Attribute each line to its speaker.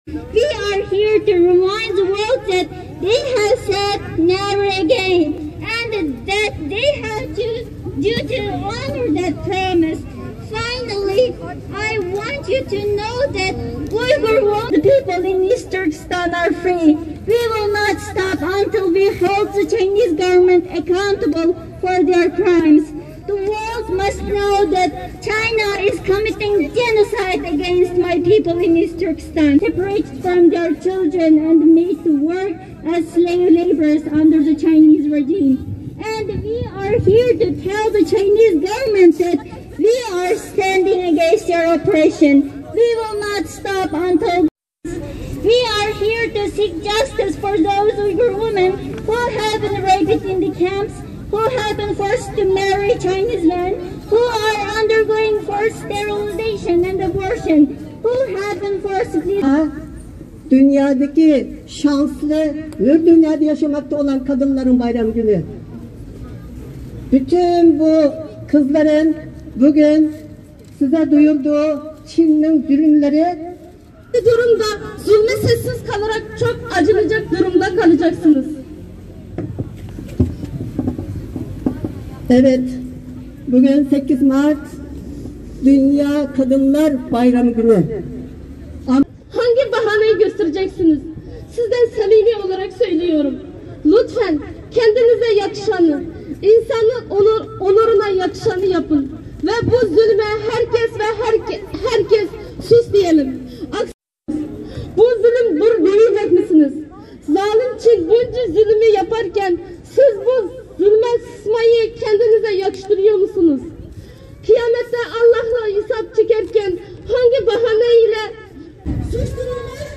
Speaker 1: We are here to remind the world that they have said never again, and that they have to honor that promise. Finally, I want you to know that the people in East Turkestan are free. We will not stop until we hold the Chinese government accountable for their crimes. The world must know that China is committing genocide against my people in East Turkestan, separated from their children and made to work as slave laborers under the Chinese regime. And we are here to tell the Chinese government that we are standing against their oppression. We will not stop until we are here to seek justice for those Uyghur women who have been raped in the camps, who have been forced to marry Chinese men, who are undergoing forced sterilization and abortion, who have been forcibly...
Speaker 2: Dünyadaki şanslı, hür dünyada yaşamakta olan kadınların bayram günü. Bütün bu kızların bugün size duyurduğu Çin'in zulümleri
Speaker 3: durumda zulme sessiz kalarak çok acınacak durumda kalacaksınız.
Speaker 2: Evet, bugün 8 Mart Dünya Kadınlar Bayramı günü.
Speaker 3: Hangi bahaneyi göstereceksiniz? Sizden samimi olarak söylüyorum. Lütfen kendinize yakışanı, insanın onuruna yakışanı yapın. Ve bu zulme herkes sus diyelim. Bu zulüm dur demeyecek misiniz? Zalim Çin bunca zulmü yaparken siz bu zulme susmayı kendinize yakıştırıyor musunuz? Kıyamette Allah'la hesap çekerken hangi bahaneyle susturulmayı